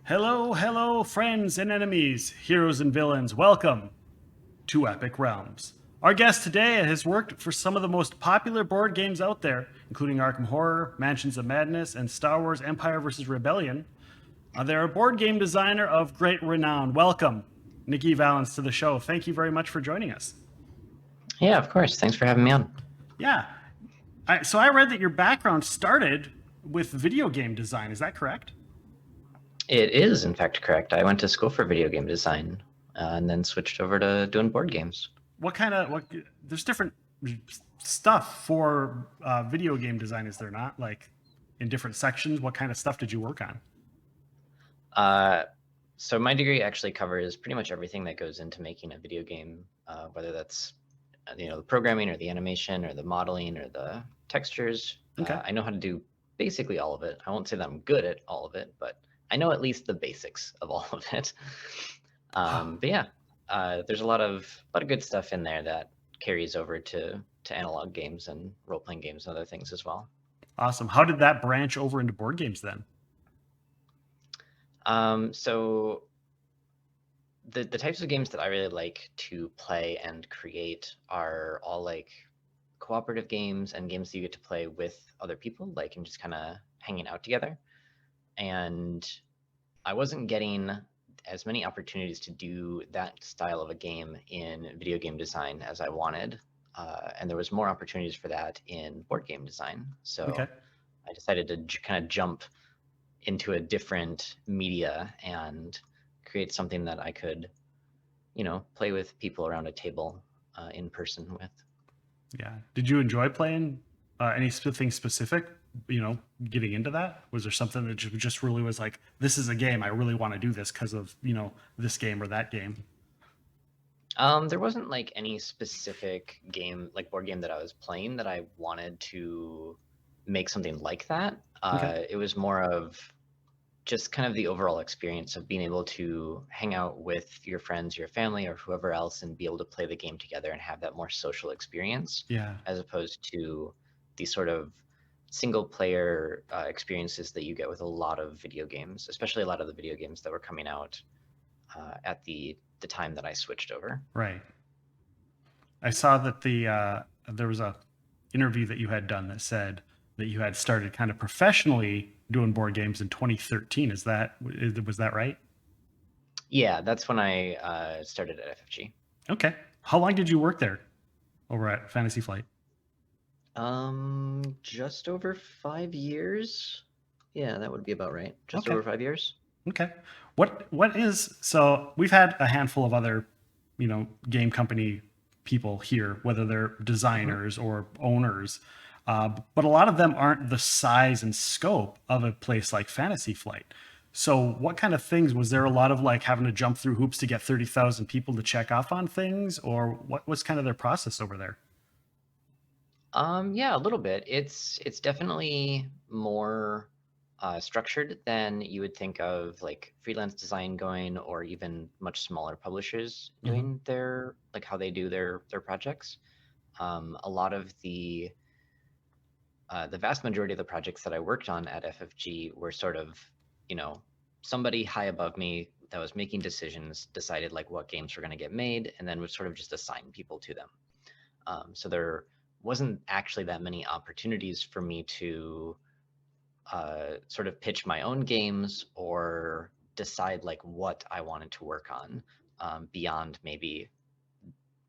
Hello, hello, friends and enemies, heroes and villains. Welcome to Epic Realms. Our guest today has worked for some of the most popular board games out there, including Arkham Horror, Mansions of Madness, and Star Wars Empire vs. Rebellion. They're a board game designer of great renown. Welcome, Nikki Valens, to the show. Thank you very much for joining us. Yeah, of course. Thanks for having me on. Yeah. So I read that your background started with video game design. Is that correct? It is, in fact, correct. I went to school for video game design and then switched over to doing board games. There's different stuff for video game design, is there not? Like in different sections, what kind of stuff did you work on? So my degree actually covers pretty much everything that goes into making a video game, whether that's the programming or the animation or the modeling or the textures. Okay. I know how to do basically all of it. I won't say that I'm good at all of it, but I know at least the basics of all of it. But yeah, there's a lot of good stuff in there that carries over to analog games and role-playing games and other things as well. Awesome. How did that branch over into board games then? So the types of games that I really like to play and create are all like cooperative games and games that you get to play with other people, like and just kind of hanging out together. And I wasn't getting as many opportunities to do that style of a game in video game design as I wanted. And there was more opportunities for that in board game design. So Okay. I decided to kind of jump into a different media and create something that I could, play with people around a table in person with. Yeah. Did you enjoy playing anything specific? Getting into that? Was there something that just really was like, this is a game, I really want to do this because of, this game or that game? There wasn't like any specific game, like board game that I was playing that I wanted to make something like that. Okay. It was more of just kind of the overall experience of being able to hang out with your friends, your family, or whoever else and be able to play the game together and have that more social experience, Yeah. as opposed to the sort of single player experiences that you get with a lot of video games, especially a lot of the video games that were coming out at the time that I switched over. Right. I saw that there was a interview that you had done that said that you had started kind of professionally doing board games in 2013. Was that right? Yeah, that's when I started at FFG. Okay. How long did you work there over at Fantasy Flight? Just over 5 years. Yeah, that would be about right. Just Okay. over 5 years. Okay. So we've had a handful of other, game company people here, whether they're designers or owners, but a lot of them aren't the size and scope of a place like Fantasy Flight. So what kind of things, was there a lot of like having to jump through hoops to get 30,000 people to check off on things, or what was kind of their process over there? Yeah, a little bit. It's definitely more structured than you would think of like freelance design going, or even much smaller publishers doing their like how they do their projects. A lot of the vast majority of the projects that I worked on at FFG were sort of, somebody high above me that was making decisions decided like what games were going to get made, and then would sort of just assign people to them. So there wasn't actually that many opportunities for me to sort of pitch my own games or decide like what I wanted to work on, beyond maybe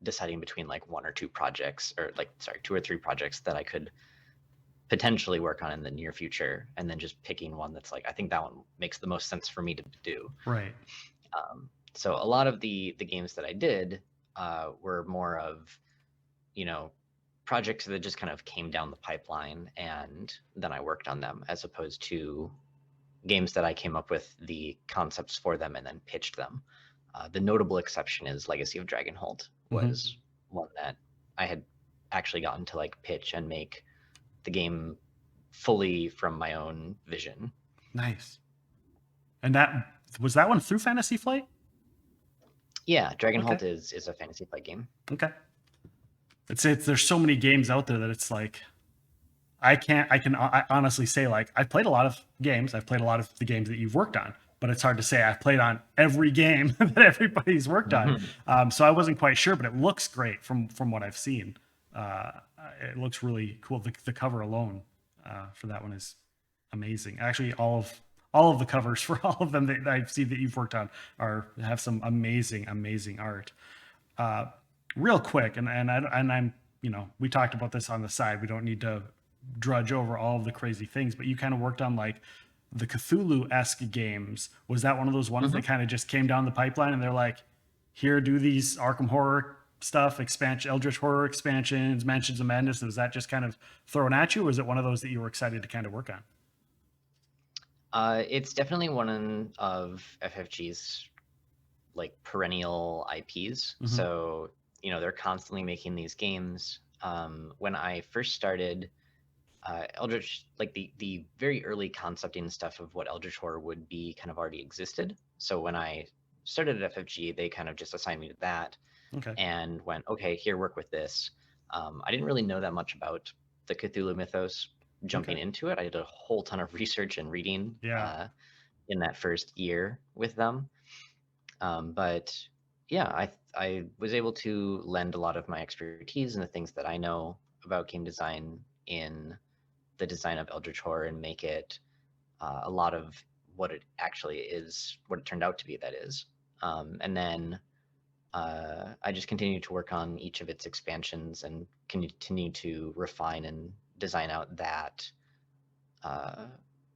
deciding between like one or two projects, or like, sorry, two or three projects that I could potentially work on in the near future, and then just picking one that's like, I think that one makes the most sense for me to do. Right. So a lot of the games that I did were more of, projects that just kind of came down the pipeline and then I worked on them, as opposed to games that I came up with the concepts for them and then pitched them. The notable exception is Legacy of Dragonholt, was one that I had actually gotten to like pitch and make the game fully from my own vision. Nice. And that one through Fantasy Flight? Yeah, Dragonholt Okay. is a Fantasy Flight game. Okay. There's so many games out there that it's like, I honestly say, like, I've played a lot of games. I've played a lot of the games that you've worked on, but it's hard to say. I've played on every game that everybody's worked on, Mhm. so I wasn't quite sure. But it looks great from what I've seen. Uh, it looks really cool. The cover alone for that one is amazing. Actually, all of the covers for all of them that I've seen that you've worked on have some amazing art. Uh, Real quick, and I'm we talked about this on the side. We don't need to drudge over all of the crazy things, but you kind of worked on like the Cthulhu-esque games. Was that one of those ones that Mhm. kind of just came down the pipeline and they're like, here, do these Arkham Horror stuff, expansion, Eldritch Horror expansions, Mansions of Madness? Was that just kind of thrown at you, or was it one of those that you were excited to kind of work on? It's definitely one of FFG's like perennial IPs. Mm-hmm. So, they're constantly making these games. When I first started, Eldritch, like the very early concepting stuff of what Eldritch Horror would be kind of already existed. So when I started at FFG, they kind of just assigned me to that Okay. and went, okay, here, work with this. I didn't really know that much about the Cthulhu mythos jumping Okay. into it. I did a whole ton of research and reading Yeah. in that first year with them. But yeah, I was able to lend a lot of my expertise and the things that I know about game design in the design of Eldritch Horror and make it a lot of what it actually is, what it turned out to be. That is, and then I just continue to work on each of its expansions and continue to refine and design out that uh,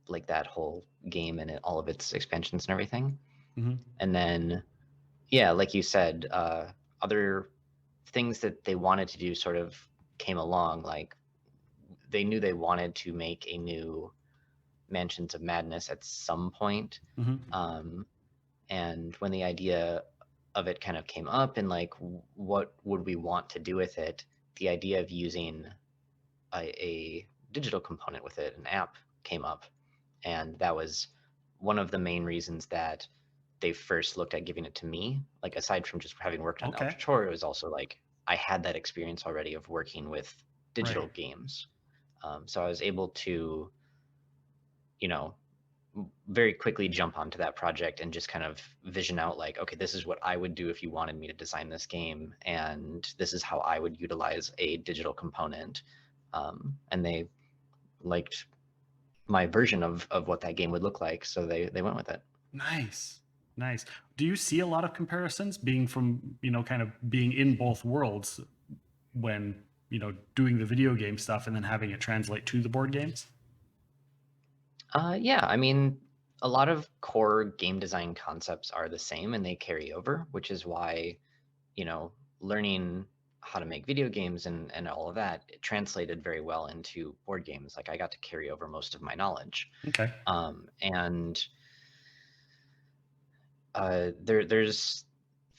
like that whole game and all of its expansions and everything. Mm-hmm. And then yeah, like you said, other things that they wanted to do sort of came along. Like they knew they wanted to make a new Mansions of Madness at some point. Mm-hmm. Um, and when the idea of it kind of came up and like what would we want to do with it, the idea of using a digital component with it, an app, came up. And that was one of the main reasons that they first looked at giving it to me. Like aside from just having worked on Okay. Eldritch Horror, it was also like I had that experience already of working with digital Right. games. So I was able to, you know, very quickly jump onto that project and just kind of vision out like, okay, this is what I would do if you wanted me to design this game, and this is how I would utilize a digital component. And they liked my version of what that game would look like, so they went with it. Nice. Nice. Do you see a lot of comparisons being from, kind of being in both worlds when, doing the video game stuff and then having it translate to the board games? Yeah, I mean, a lot of core game design concepts are the same and they carry over, which is why, learning how to make video games and all of that, it translated very well into board games. Like I got to carry over most of my knowledge. Okay. And there's,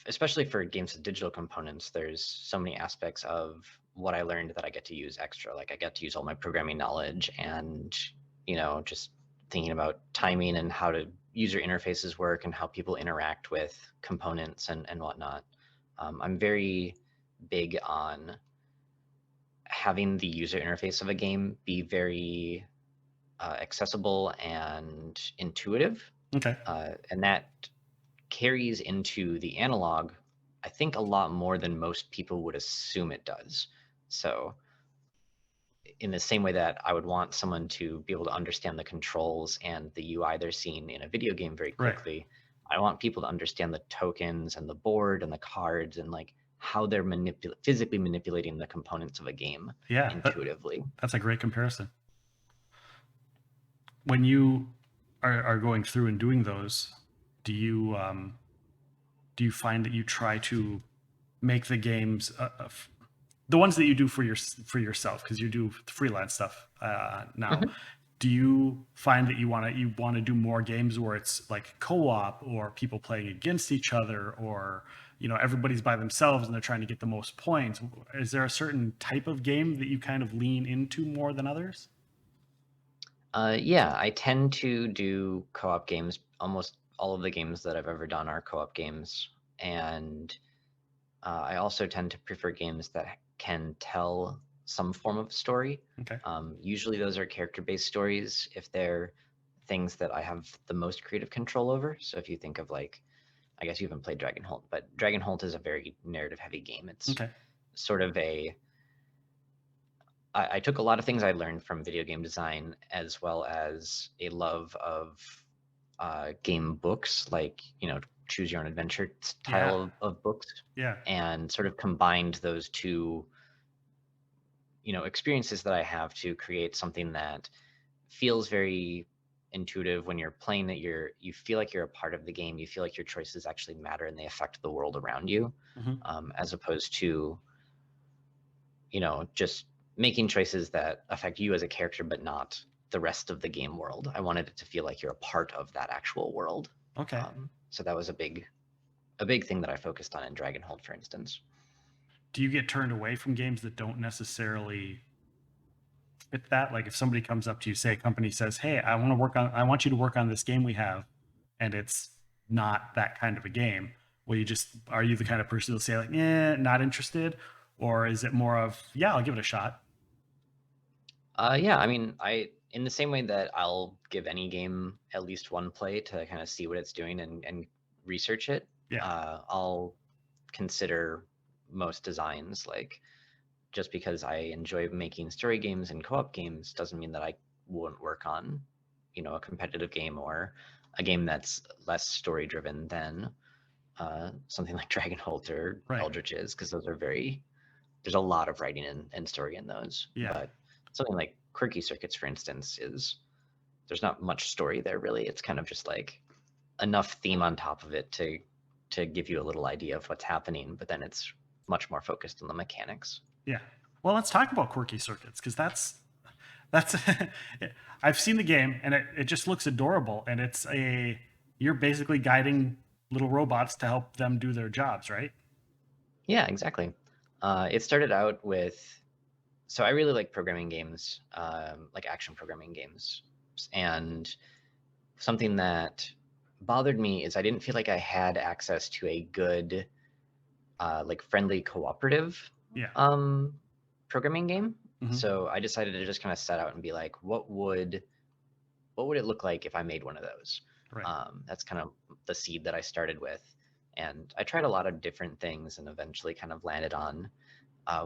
especially for games with digital components, there's so many aspects of what I learned that I get to use extra. Like I get to use all my programming knowledge and, just thinking about timing and how to user interfaces work and how people interact with components and whatnot. I'm very big on having the user interface of a game be very accessible and intuitive. Okay. And that carries into the analog, I think, a lot more than most people would assume it does. So, in the same way that I would want someone to be able to understand the controls and the UI they're seeing in a video game very Right. quickly, I want people to understand the tokens and the board and the cards and like how they're physically manipulating the components of a game Yeah. intuitively. That's a great comparison. When you are going through and doing those, do you find that you try to make the games the ones that you do for yourself, because you do freelance stuff now, Mhm. do you find that you want to do more games where it's like co-op or people playing against each other, or everybody's by themselves and they're trying to get the most points? Is there a certain type of game that you kind of lean into more than others? Yeah, I tend to do co-op games. Almost all of the games that I've ever done are co-op games, and I also tend to prefer games that can tell some form of story. Okay. Usually, those are character-based stories. If they're things that I have the most creative control over. So if you think of like, I guess you haven't played Dragonholt, but Dragonholt is a very narrative heavy game. It's Okay. sort of I took a lot of things I learned from video game design, as well as a love of game books, like, choose your own adventure Yeah. style of books, Yeah. and sort of combined those two, experiences that I have to create something that feels very intuitive when you're playing, that you feel like you're a part of the game, you feel like your choices actually matter and they affect the world around you, Hmm. as opposed to, just making choices that affect you as a character but not the rest of the game world. I wanted it to feel like you're a part of that actual world. Okay. So that was a big thing that I focused on in Dragonhold, for instance. Do you get turned away from games that don't necessarily fit that? Like if somebody comes up to you, say a company says, "Hey, I want you to work on this game we have," and it's not that kind of a game. Are you the kind of person who'll say like, "Yeah, not interested," or is it more of, "Yeah, I'll give it a shot"? Yeah, I mean, in the same way that I'll give any game at least one play to kind of see what it's doing and research it, Yeah. I'll consider most designs. Like, just because I enjoy making story games and co-op games doesn't mean that I wouldn't work on, a competitive game or a game that's less story driven than something like Dragonholt or Right. Eldritch is, because there's a lot of writing and story in those. Yeah. But something like Quirky Circuits, for instance, there's not much story there really. It's kind of just like enough theme on top of it to give you a little idea of what's happening, but then it's much more focused on the mechanics. Yeah. Well, let's talk about Quirky Circuits, because that's I've seen the game and it just looks adorable, and you're basically guiding little robots to help them do their jobs, right? Yeah, exactly. It started out with, so I really like programming games, like action programming games, and something that bothered me is I didn't feel like I had access to a good, like friendly cooperative Yeah. um, programming game. Hmm. So I decided to just kind of set out and be like, what would it look like if I made one of those? Right. That's kind of the seed that I started with, and I tried a lot of different things and eventually kind of landed on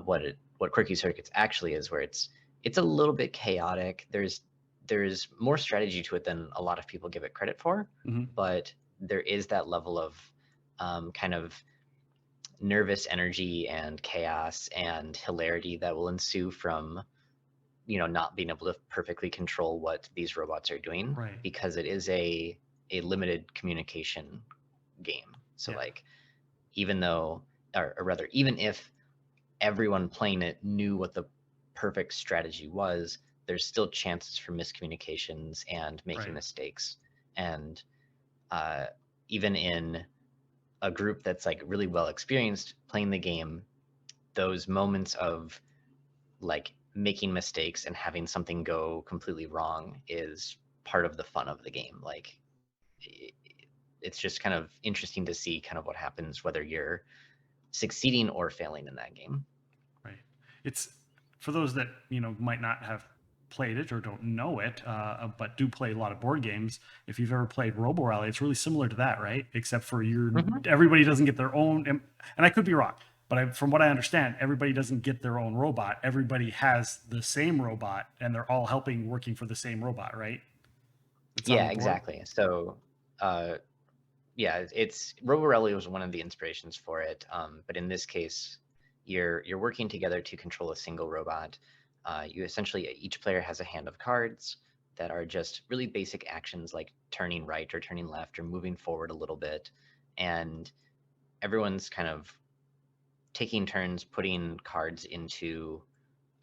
what Quirky Circuits actually is, where it's a little bit chaotic. There's more strategy to it than a lot of people give it credit for, Hmm. but there is that level of kind of nervous energy and chaos and hilarity that will ensue from not being able to perfectly control what these robots are doing, Right. because it is a limited communication game. So Yeah. like, even though, or rather, even if everyone playing it knew what the perfect strategy was, there's still chances for miscommunications and making Right. mistakes. And uh, even in a group that's like really well experienced playing the game, those moments of like making mistakes and having something go completely wrong is part of the fun of the game. Like, it's just kind of interesting to see kind of what happens whether you're succeeding or failing in that game. Right. It's for those that might not have played it or don't know it, but do play a lot of board games. If you've ever played Robo Rally, it's really similar to that, right? Except for Mhm. everybody doesn't get their own, and I could be wrong, but from what I understand, everybody doesn't get their own robot. Everybody has the same robot, and they're all working for the same robot, right? It's on Yeah, the board. exactly. So, uh, yeah, it's Roborelli was one of the inspirations for it. But in this case, you're working together to control a single robot. You essentially, each player has a hand of cards that are just really basic actions like turning right or turning left or moving forward a little bit, and everyone's kind of taking turns putting cards into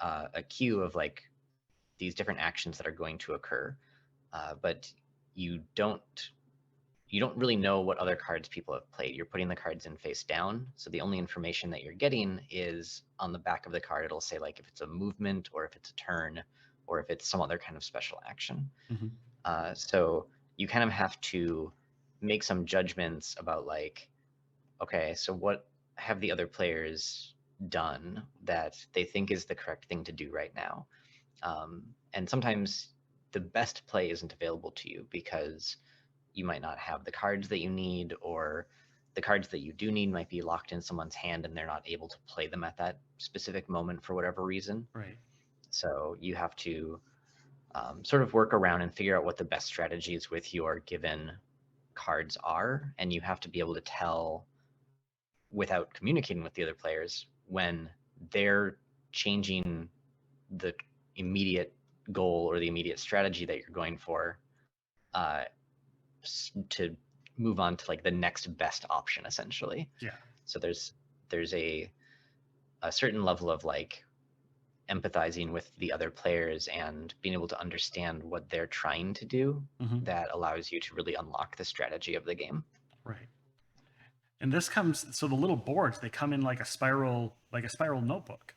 a queue of like these different actions that are going to occur. But you don't you don't really know what other cards people have played. You're putting the cards in face down, so the only information that you're getting is on the back of the card. It'll say like if it's a movement or if it's a turn or if it's some other kind of special action. Hmm. So you kind of have to make some judgments about like, okay, so what have the other players done that they think is the correct thing to do right now? And sometimes the best play isn't available to you because you might not have the cards that you need, or the cards that you do need might be locked in someone's hand and they're not able to play them at that specific moment for whatever reason. Right. So you have to sort of work around and figure out what the best strategies with your given cards are, and you have to be able to tell without communicating with the other players when they're changing the immediate goal or the immediate strategy that you're going for, uh, to move on to like the next best option, essentially. Yeah. So there's a certain level of like empathizing with the other players and being able to understand what they're trying to do that allows you to really unlock the strategy of the game. Right. And this comes, so the little boards, they come in like a spiral notebook.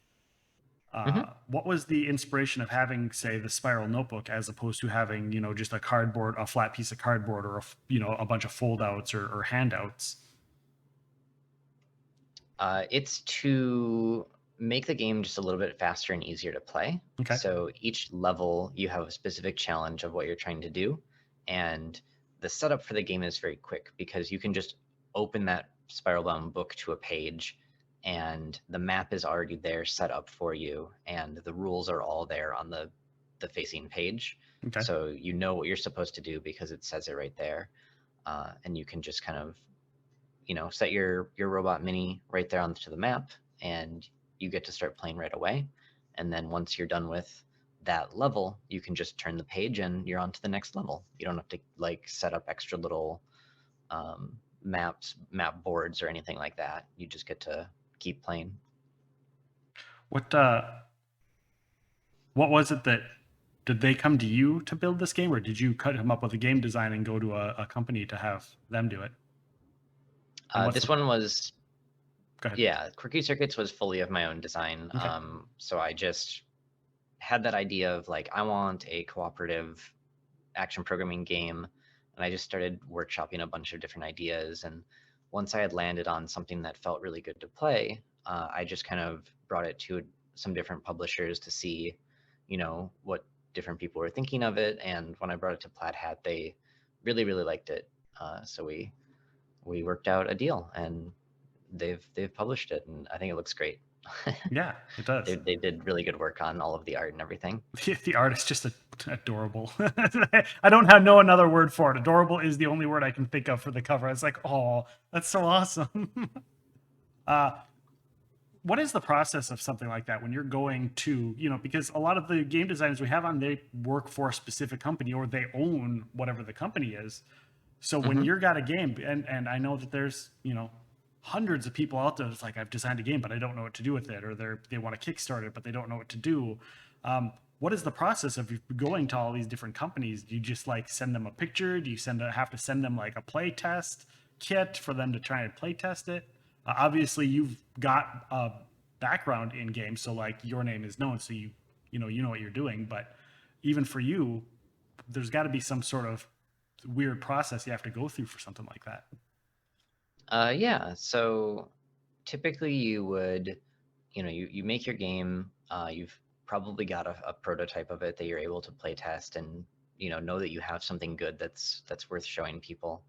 What was the inspiration of having, say, the spiral notebook as opposed to having, just a flat piece of cardboard, or a bunch of foldouts or handouts? It's to make the game just a little bit faster and easier to play. Okay. So each level, you have a specific challenge of what you're trying to do. And the setup for the game is very quick because you can just open that spiral bound book to a page and the map is already there set up for you. And the rules are all there on the facing page. Okay. So you know what you're supposed to do because it says it right there. And you can just kind of, set your robot mini right there onto the map, and you get to start playing right away. And then once you're done with that level, you can just turn the page and you're on to the next level. You don't have to like set up extra little map boards or anything like that. You just get to keep playing. What was it that, did they come to you to build this game, or did you come up with a game design and go to a company to have them do it? This one was, go ahead. yeah, Quirky Circuits was fully of my own design. Okay. So I just had that idea of like, I want a cooperative action programming game. And I just started workshopping a bunch of different ideas. And once I had landed on something that felt really good to play, I just kind of brought it to some different publishers to see, what different people were thinking of it. And when I brought it to Plaid Hat, they really, really liked it. So we worked out a deal, and they've published it, and I think it looks great. Yeah, it does. They did really good work on all of the art and everything. The art is just adorable. I don't know another word for it. Adorable is the only word I can think of for the cover. It's like, oh, that's so awesome. What is the process of something like that when you're going to, because a lot of the game designers we have on, they work for a specific company or they own whatever the company is. So when you've got a game, and I know that there's, hundreds of people out there that's like, I've designed a game, but I don't know what to do with it, or they want to kickstart it, but they don't know what to do. What is the process of going to all these different companies? Do you just like send them a picture? Do you have to send them like a play test kit for them to try and play test it? Obviously, you've got a background in games, so like your name is known, so you know what you're doing. But even for you, there's got to be some sort of weird process you have to go through for something like that. Yeah. So typically you would, you make your game. You've probably got a prototype of it that you're able to play test and know that you have something good that's worth showing people.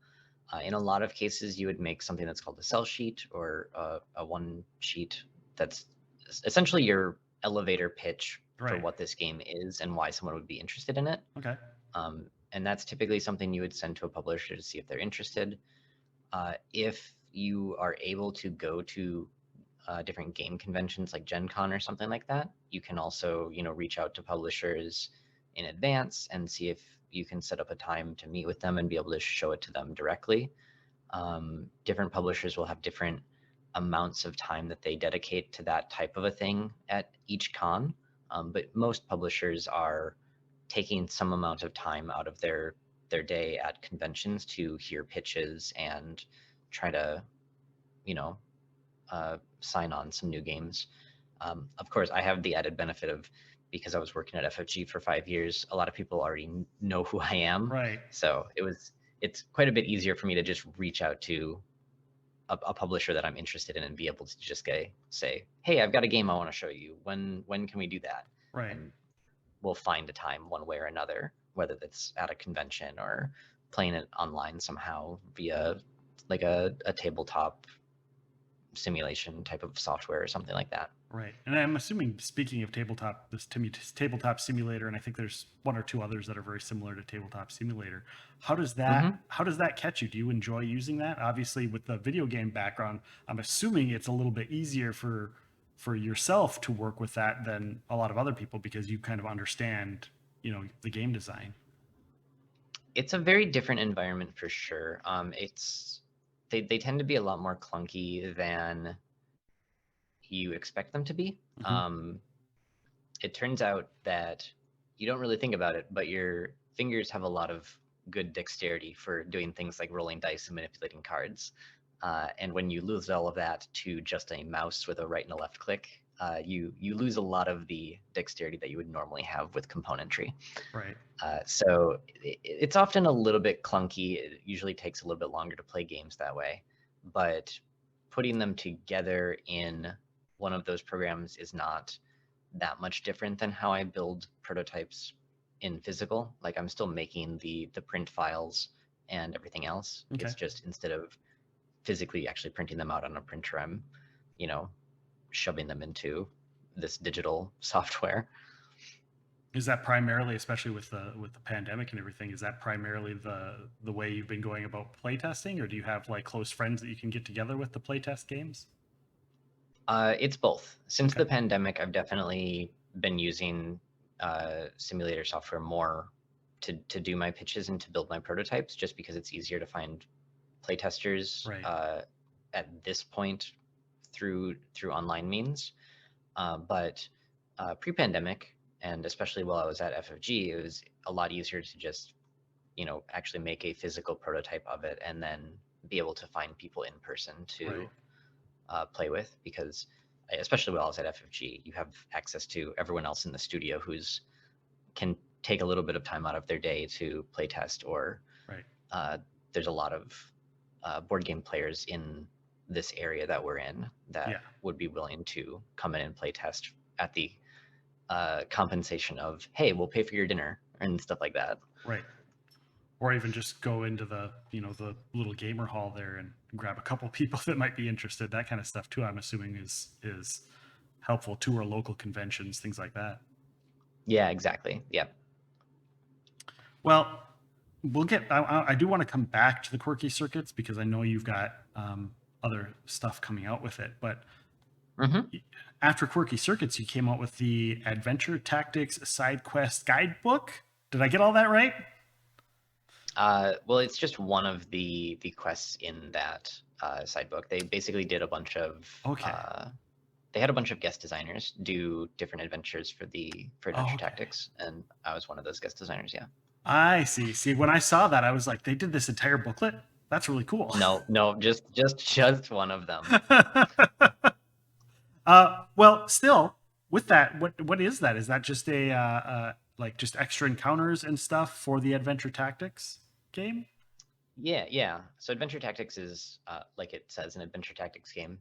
In a lot of cases, you would make something that's called a sell sheet, or a one sheet that's essentially your elevator pitch for Right. what this game is and why someone would be interested in it. Okay. And that's typically something you would send to a publisher to see if they're interested. If you are able to go to different game conventions like Gen Con or something like that, you can also, reach out to publishers in advance and see if you can set up a time to meet with them and be able to show it to them directly. Different publishers will have different amounts of time that they dedicate to that type of a thing at each con, but most publishers are taking some amount of time out of their day at conventions to hear pitches and try to, sign on some new games. Of course, I have the added benefit of, because I was working at FFG for 5 years, a lot of people already know who I am. Right. So it's quite a bit easier for me to just reach out to a publisher that I'm interested in and be able to just say, hey, I've got a game I want to show you. When can we do that? Right. And we'll find a time one way or another. whether that's at a convention or playing it online somehow via like a tabletop simulation type of software or something like that. Right. And I'm assuming, speaking of tabletop, this tabletop simulator, and I think there's one or two others that are very similar to tabletop simulator. Hmm. How does that catch you? Do you enjoy using that? Obviously, with the video game background, I'm assuming it's a little bit easier for yourself to work with that than a lot of other people because you kind of understand, the game design. It's a very different environment for sure. They tend to be a lot more clunky than you expect them to be. Hmm. It turns out that you don't really think about it, but your fingers have a lot of good dexterity for doing things like rolling dice and manipulating cards. And when you lose all of that to just a mouse with a right and a left click, you lose a lot of the dexterity that you would normally have with componentry. Right. So it's often a little bit clunky. It usually takes a little bit longer to play games that way, but putting them together in one of those programs is not that much different than how I build prototypes in physical. Like I'm still making the print files and everything else. Okay. It's just instead of physically actually printing them out on a printer, I'm, you know, shoving them into this digital software. Is that primarily, especially with the pandemic and everything, is that primarily the way you've been going about playtesting, or do you have like close friends that you can get together with to playtest games? It's both. Since Okay. the pandemic, I've definitely been using simulator software more to do my pitches and to build my prototypes, just because it's easier to find playtesters Right. at this point through online means. But pre-pandemic, and especially while I was at FFG, it was a lot easier to just actually make a physical prototype of it and then be able to find people in person Right. to play with, because especially while I was at FFG, you have access to everyone else in the studio who's can take a little bit of time out of their day to play test, or Right. uh, there's a lot of board game players in this area that we're in that Yeah. would be willing to come in and play test at the compensation of, hey, we'll pay for your dinner and stuff like that. Right. Or even just go into the little gamer hall there and grab a couple people that might be interested. That kind of stuff too, I'm assuming is helpful to our local conventions, things like that. Yeah, exactly. Yeah. Well, we'll get. I do want to come back to the quirky circuits because I know you've got other stuff coming out with it. But Hmm. after quirky circuits, you came out with the Adventure Tactics Side Quest Guidebook. Did I get all that right? Well, it's just one of the quests in that side book. They basically did a bunch of Okay. they had a bunch of guest designers do different adventures for Oh, Adventure okay. Tactics, and I was one of those guest designers. Yeah. I see. See, when I saw that, I was like, they did this entire booklet. That's really cool. No, no, just one of them. Well, still with that, what is that? Is that just a like just extra encounters and stuff for the Adventure Tactics game? Yeah, yeah. So Adventure Tactics is, like it says, an adventure tactics game,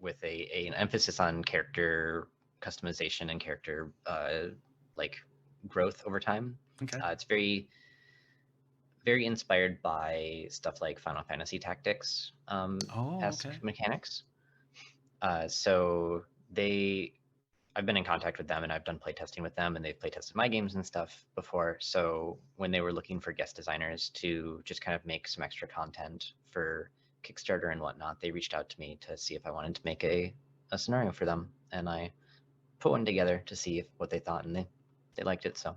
with an emphasis on character customization and character like growth over time. Okay. It's very inspired by stuff like Final Fantasy Tactics Oh, okay. esque mechanics. So I've been in contact with them and I've done playtesting with them, and they've playtested my games and stuff before. So when they were looking for guest designers to just kind of make some extra content for Kickstarter and whatnot, they reached out to me to see if I wanted to make a scenario for them, and I put one together to see what they thought, and they liked it. So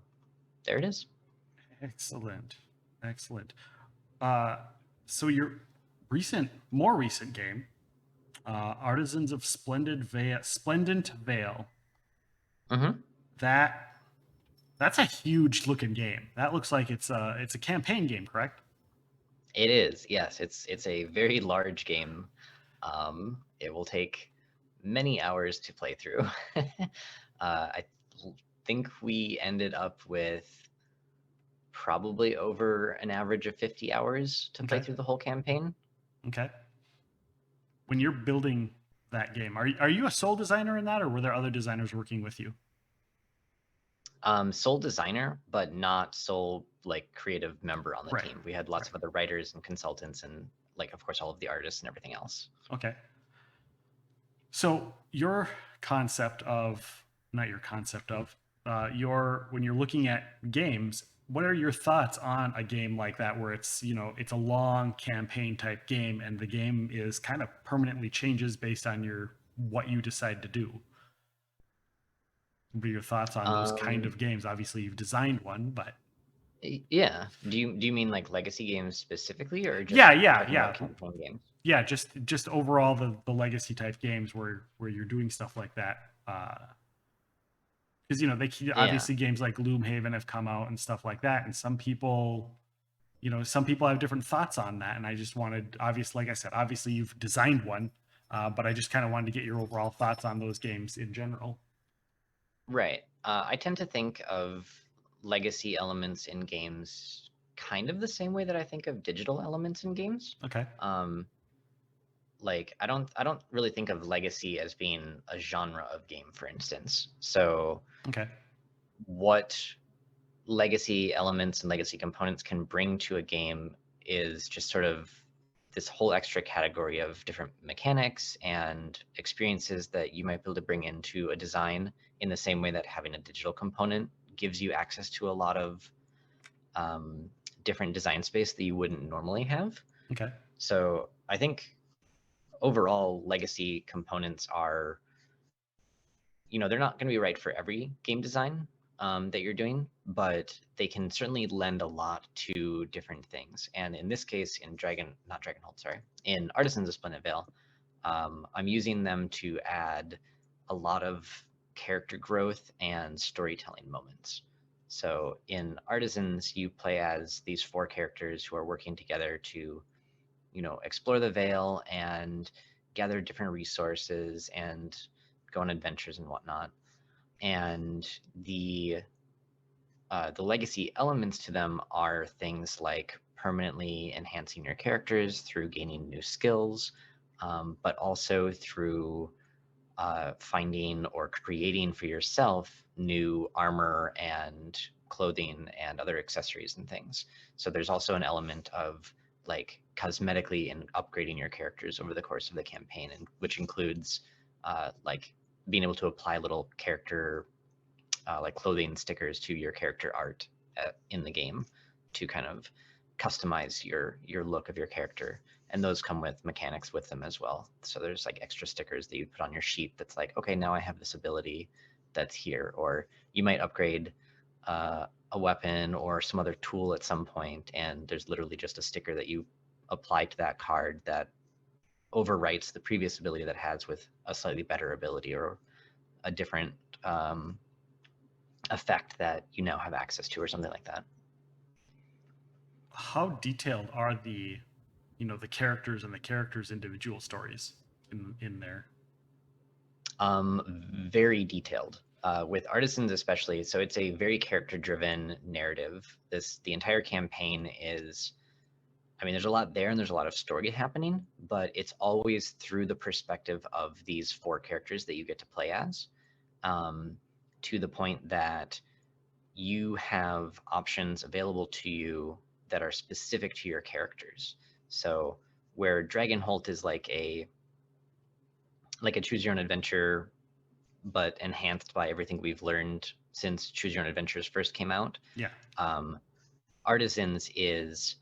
there it is. Excellent. Excellent. Uh, so your more recent game, Artisans of Splendent Vale. Hmm. That that's a huge looking game. That looks like it's a campaign game, correct? It is, yes. It's a very large game. It will take many hours to play through. I think we ended up with probably over an average of 50 hours to play Okay. through the whole campaign. Okay. When you're building that game, are you a sole designer in that, or were there other designers working with you? Sole designer, but not sole like creative member on the Right. team. We had lots Right. of other writers and consultants and like of course all of the artists and everything else. Okay. So your concept of, not your concept of, your when you're looking at games, what are your thoughts on a game like that where it's, it's a long campaign type game and the game is kind of permanently changes based on your what you decide to do? What are your thoughts on those kind Um, of games? Obviously, you've designed one, but yeah. Do you mean like legacy games specifically, or yeah, just yeah, talking about yeah, campaign games? yeah. Just overall the legacy type games where you're doing stuff like that. Because they Yeah. obviously games like Gloomhaven have come out and stuff like that, and some people have different thoughts on that, and I just wanted, obviously, like I said, obviously you've designed one, but I just kind of wanted to get your overall thoughts on those games in general. Right. I tend to think of legacy elements in games kind of the same way that I think of digital elements in games. Okay. Um, like I don't really think of legacy as being a genre of game, for instance. So Okay. what legacy elements and legacy components can bring to a game is just sort of this whole extra category of different mechanics and experiences that you might be able to bring into a design in the same way that having a digital component gives you access to a lot of um, different design space that you wouldn't normally have. Okay. So I think overall legacy components are, they're not going to be right for every game design that you're doing, but they can certainly lend a lot to different things. And in this case, in not Dragonhold, sorry, in Artisans of Splendid Vale, I'm using them to add a lot of character growth and storytelling moments. So in Artisans, you play as these four characters who are working together to, explore the Vale and gather different resources and go on adventures and whatnot. And the legacy elements to them are things like permanently enhancing your characters through gaining new skills, but also through finding or creating for yourself new armor and clothing and other accessories and things. So there's also an element of like cosmetically and upgrading your characters over the course of the campaign, and which includes like being able to apply little character like clothing stickers to your character art in the game to kind of customize your look of your character, and those come with mechanics with them as well. So there's like extra stickers that you put on your sheet that's like, okay, now I have this ability that's here. Or you might upgrade a weapon or some other tool at some point, and there's literally just a sticker that you apply to that card that overwrites the previous ability that has with a slightly better ability or a different effect that you now have access to or something like that. How detailed are the characters and the characters' individual stories in there? Very detailed. With Artisans especially, so it's a very character-driven narrative. The entire campaign is, I mean, there's a lot there and there's a lot of story happening, but it's always through the perspective of these four characters that you get to play as, to the point that you have options available to you that are specific to your characters. So where Dragonholt is like a choose your own adventure, but enhanced by everything we've learned since Choose Your Own Adventures first came out. Yeah. Um, Artisans is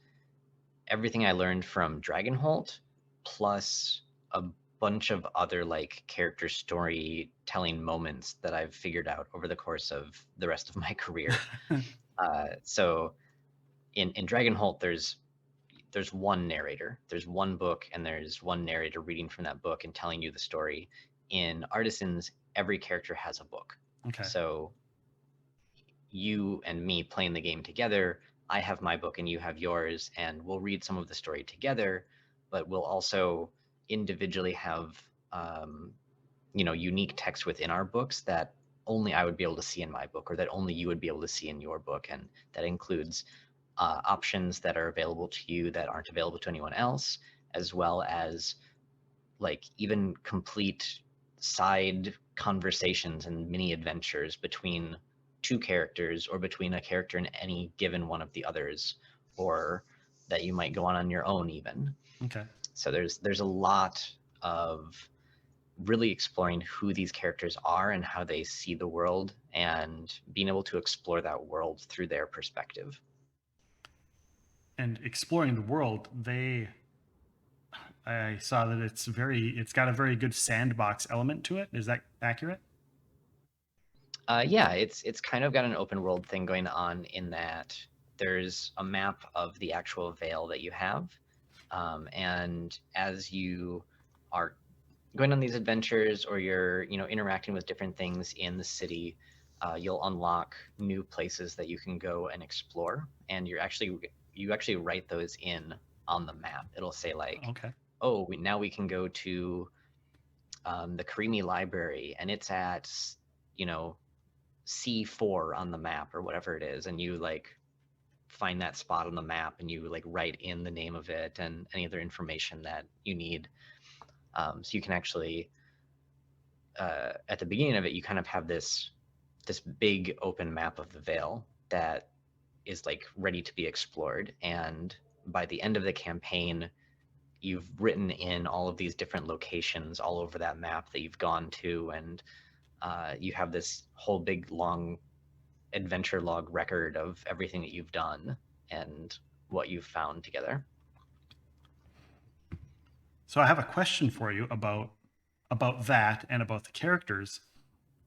everything I learned from Dragonholt plus a bunch of other like character storytelling moments that I've figured out over the course of the rest of my career. So in Dragonholt, there's one narrator, there's one book, and there's one narrator reading from that book and telling you the story. In Artisans, every character has a book. Okay. So you and me playing the game together, I have my book and you have yours, and we'll read some of the story together, but we'll also individually have unique text within our books that only I would be able to see in my book, or that only you would be able to see in your book, and that includes options that are available to you that aren't available to anyone else, as well as like even complete side conversations and mini adventures between two characters or between a character and any given one of the others, or that you might go on your own even. Okay. So there's a lot of really exploring who these characters are and how they see the world, and being able to explore that world through their perspective. And exploring the world, I saw that it's got a very good sandbox element to it. Is that accurate? Yeah, it's kind of got an open world thing going on in that there's a map of the actual veil that you have, and as you are going on these adventures, or you're interacting with different things in the city, you'll unlock new places that you can go and explore, and you actually write those in on the map. It'll say like, Okay. oh, now we can go to the Karimi Library, and it's at you know C4 on the map or whatever it is, and you like find that spot on the map and you like write in the name of it and any other information that you need. So you can actually at the beginning of it, you kind of have this big open map of the Vale that is like ready to be explored, and by the end of the campaign, you've written in all of these different locations all over that map that you've gone to, and you have this whole big long adventure log record of everything that you've done and what you've found together. So I have a question for you about that and about the characters.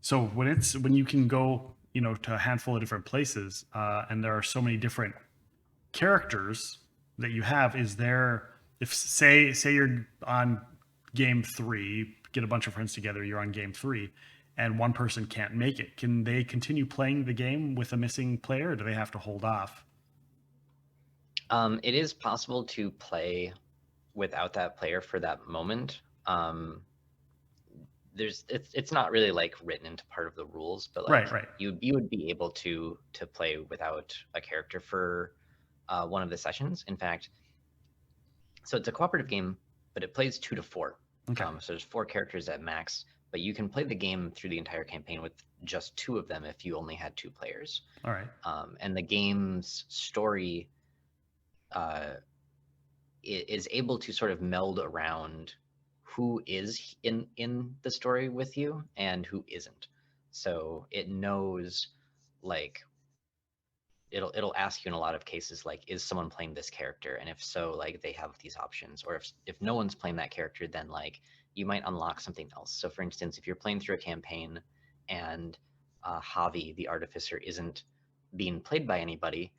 So when you can go, to a handful of different places, and there are so many different characters that you have, is there, if say you're on game 3, get a bunch of friends together, you're on game 3, and one person can't make it, can they continue playing the game with a missing player, or do they have to hold off? It is possible to play without that player for that moment. It's not really like written into part of the rules, but like Right. you would be able to play without a character for one of the sessions. In fact, so it's a cooperative game, but it plays 2 to 4. Okay. So there's 4 characters at max, but you can play the game through the entire campaign with just 2 of them if you only had 2 players. All right. And the game's story is able to sort of meld around who is in the story with you and who isn't. So it knows, like, it'll ask you in a lot of cases, like, is someone playing this character, and if so, like, they have these options, or if no one's playing that character, then like you might unlock something else. So for instance, if you're playing through a campaign and Javi the artificer isn't being played by anybody,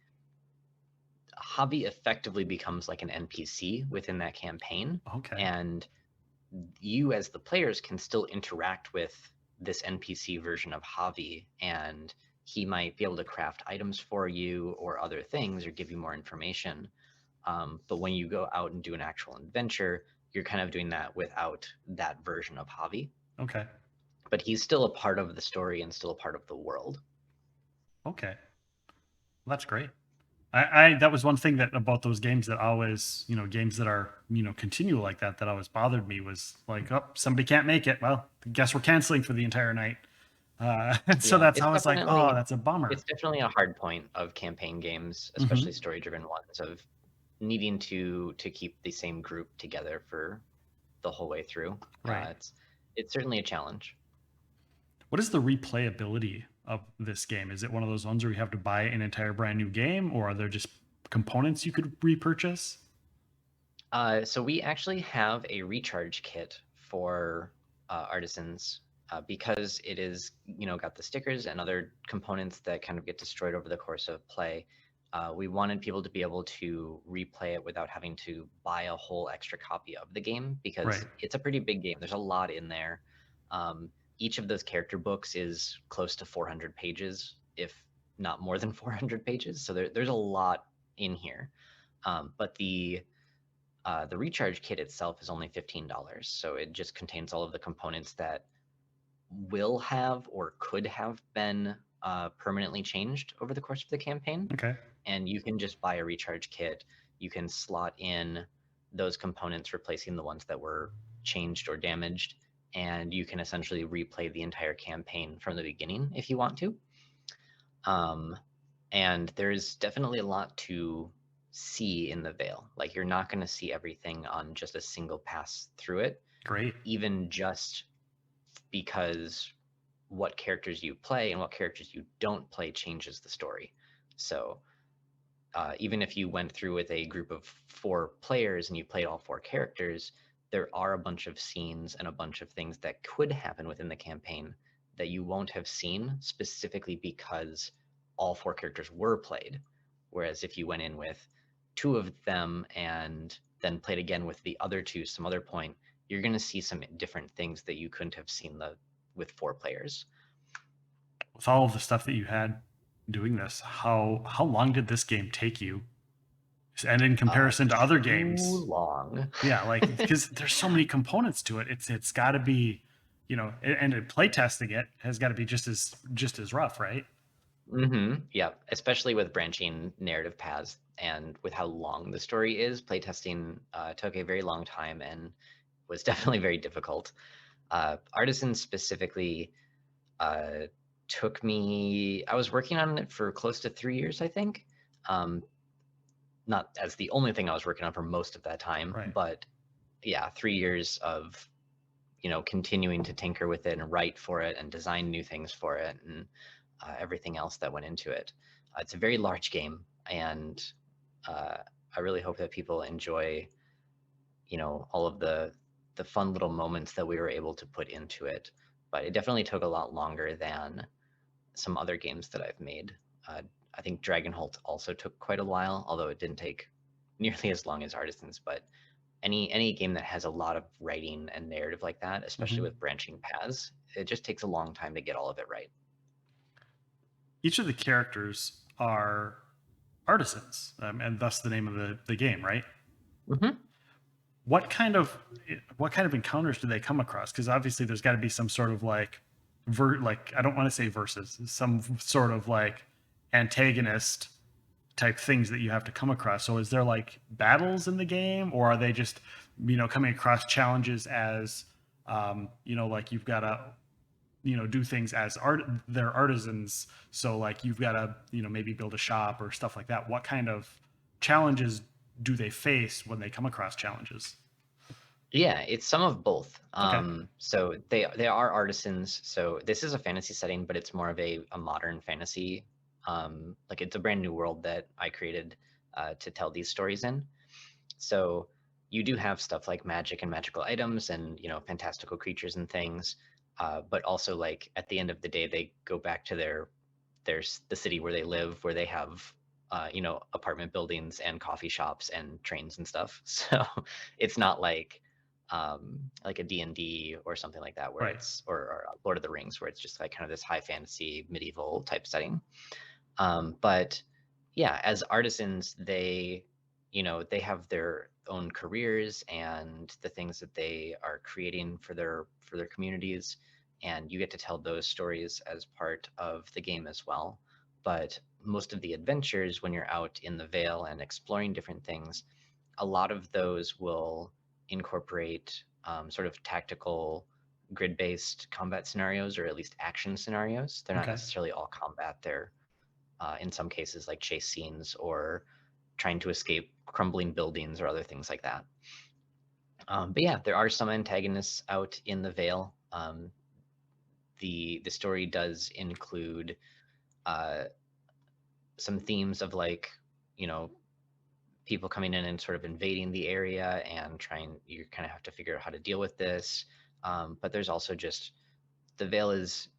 Javi effectively becomes like an NPC within that campaign, Okay. and you as the players can still interact with this NPC version of Javi, and he might be able to craft items for you or other things or give you more information. But when you go out and do an actual adventure, you're kind of doing that without that version of Javi. Okay. But he's still a part of the story and still a part of the world. Okay. Well, that's great. I that was one thing that about those games that always, games that are, continual like that always bothered me, was like, oh, somebody can't make it. Well, guess we're canceling for the entire night. And so Yeah, that's it's always like, oh, that's a bummer. it's definitely a hard point of campaign games, Hmm. especially story-driven ones, of needing to keep the same group together for the whole way through. Right. It's certainly a challenge. What is the replayability of this game? Is it one of those ones where you have to buy an entire brand new game, or are there just components you could repurchase? So we actually have a recharge kit for artisans, because it is, got the stickers and other components that kind of get destroyed over the course of play. We wanted people to be able to replay it without having to buy a whole extra copy of the game, because Right. it's a pretty big game. There's a lot in there. Each of those character books is close to 400 pages, if not more than 400 pages. So there's a lot in here. But the recharge kit itself is only $15, so it just contains all of the components that will have or could have been permanently changed over the course of the campaign. Okay. And you can just buy a recharge kit. You can slot in those components, replacing the ones that were changed or damaged, and you can essentially replay the entire campaign from the beginning if you want to. Um, and there's definitely a lot to see in the Veil. Like you're not going to see everything on just a single pass through it, Great. even just because what characters you play and what characters you don't play changes the story. So even if you went through with a group of 4 players and you played all 4 characters, there are a bunch of scenes and a bunch of things that could happen within the campaign that you won't have seen specifically because all 4 characters were played. Whereas if you went in with 2 of them and then played again with the other 2 some other point, you're going to see some different things that you couldn't have seen with 4 players. With all of the stuff that you had doing this, how long did this game take you? And in comparison to other Too games, long. yeah, like because there's so many components to it. It's got to be, and playtesting it has got to be just as rough, right? Yeah, especially with branching narrative paths and with how long the story is, playtesting took a very long time and was definitely very difficult. Artisan specifically uh, took me, I was working on it for close to 3 years, I think. Um, Not as the only thing I was working on for most of that time, Right. but yeah, 3 years of continuing to tinker with it and write for it and design new things for it and everything else that went into it. It's a very large game, and uh, I really hope that people enjoy, all of the fun little moments that we were able to put into it. But it definitely took a lot longer than some other games that I've made. I think Dragonholt also took quite a while, although it didn't take nearly as long as Artisans. But any game that has a lot of writing and narrative like that, especially Hmm. with branching paths, it just takes a long time to get all of it right. Each of the characters are artisans, and thus the name of the game, right? Hmm. What kind of what kind of encounters do they come across? Because obviously there's got to be some sort of like I don't want to say versus, some sort of like antagonist type things that you have to come across. So is there like battles in the game, or are they just coming across challenges as like you've got to do things as they're artisans, so like you've got to maybe build a shop or stuff like that. What kind of challenges do they face when they come across challenges? Yeah, it's some of both. Okay. So they are artisans. So this is a fantasy setting, but it's more of a modern fantasy. Like it's a brand new world that I created to tell these stories in. So you do have stuff like magic and magical items and fantastical creatures and things. But also like at the end of the day, they go back to the city where they live, where they have apartment buildings and coffee shops and trains and stuff. So it's not like a D&D or something like that, where Right. it's or Lord of the Rings, where it's just like kind of this high fantasy medieval type setting. But yeah, as artisans, they have their own careers and the things that they are creating for their communities, and you get to tell those stories as part of the game as well. But most of the adventures, when you're out in the Vale and exploring different things, a lot of those will incorporate sort of tactical grid-based combat scenarios, or at least action scenarios. They're not Okay. necessarily all combat. They're in some cases like chase scenes or trying to escape crumbling buildings or other things like that. But yeah, there are some antagonists out in the Vale. The story does include uh, some themes of like you know people coming in and sort of invading the area and trying. You kind of have to figure out how to deal with this. But there's also just the Vale is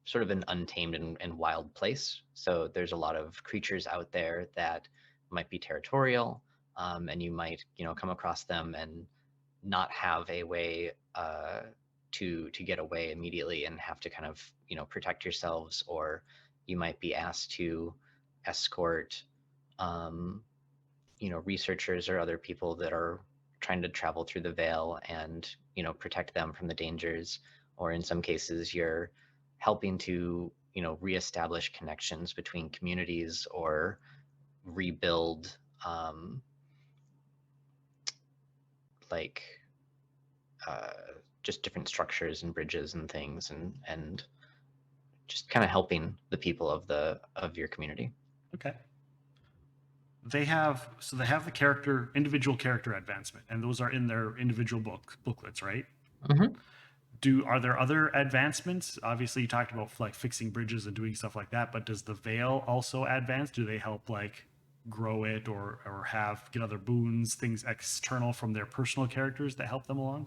sort of an untamed and wild place. So there's a lot of creatures out there that might be territorial, and you might come across them and not have a way to get away immediately and have to kind of protect yourselves, or you might be asked to escort um, researchers or other people that are trying to travel through the veil and protect them from the dangers, or in some cases you're helping to reestablish connections between communities or rebuild like uh, just different structures and bridges and things, and just kind of helping the people of your community. Okay. They have the individual character advancement, and those are in their individual booklets, right? Hmm. Are there other advancements? Obviously, you talked about like fixing bridges and doing stuff like that, but does the veil also advance? Do they help like grow it or get other boons, things external from their personal characters that help them along?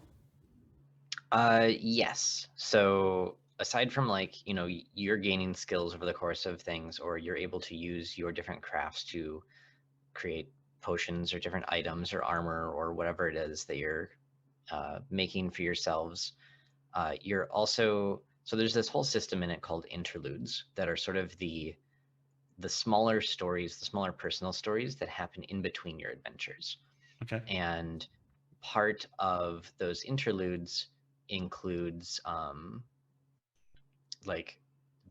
Yes. So aside from like, you're gaining skills over the course of things, or you're able to use your different crafts to create potions or different items or armor or whatever it is that you're making for yourselves. You're also so there's this whole system in it called interludes that are sort of the smaller stories, the smaller personal stories that happen in between your adventures. Okay. And part of those interludes includes like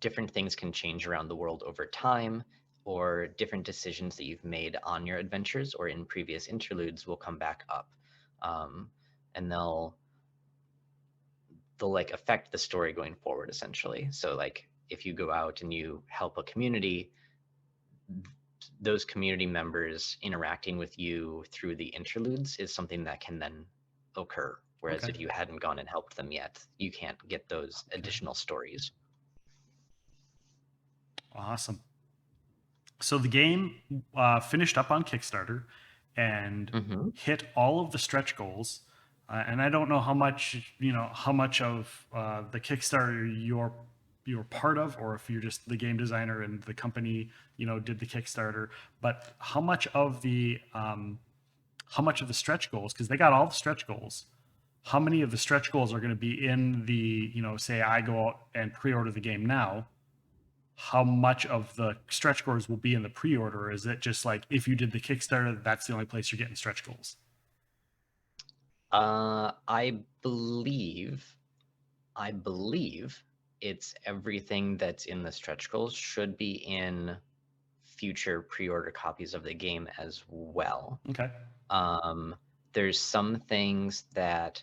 different things can change around the world over time, or different decisions that you've made on your adventures or in previous interludes will come back up. And they'll like affect the story going forward essentially. So like if you go out and you help a community, those community members interacting with you through the interludes is something that can then occur. Whereas Okay. if you hadn't gone and helped them yet, you can't get those Okay. additional stories. Awesome. So the game finished up on Kickstarter and Hmm. hit all of the stretch goals. And I don't know how much of the Kickstarter you're part of, or if you're just the game designer and the company did the Kickstarter. But how much of the stretch goals, because they got all the stretch goals. How many of the stretch goals are going to be in the say I go out and pre-order the game now? How much of the stretch goals will be in the pre-order? Or is it just like if you did the Kickstarter, that's the only place you're getting stretch goals? I believe it's everything that's in the stretch goals should be in future pre-order copies of the game as well. Okay. Um, there's some things that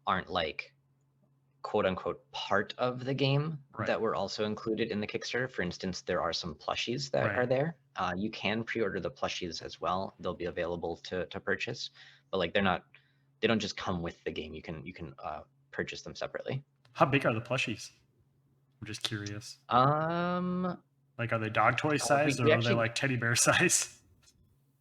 aren't like quote unquote part of the game Right. that were also included in the Kickstarter. For instance, there are some plushies that Right. are there. You can pre-order the plushies as well. They'll be available to purchase, but like they don't just come with the game. You can purchase them separately. How big are the plushies? I'm just curious. Um, Like, are they dog toy we, size or we are they actually like teddy bear size?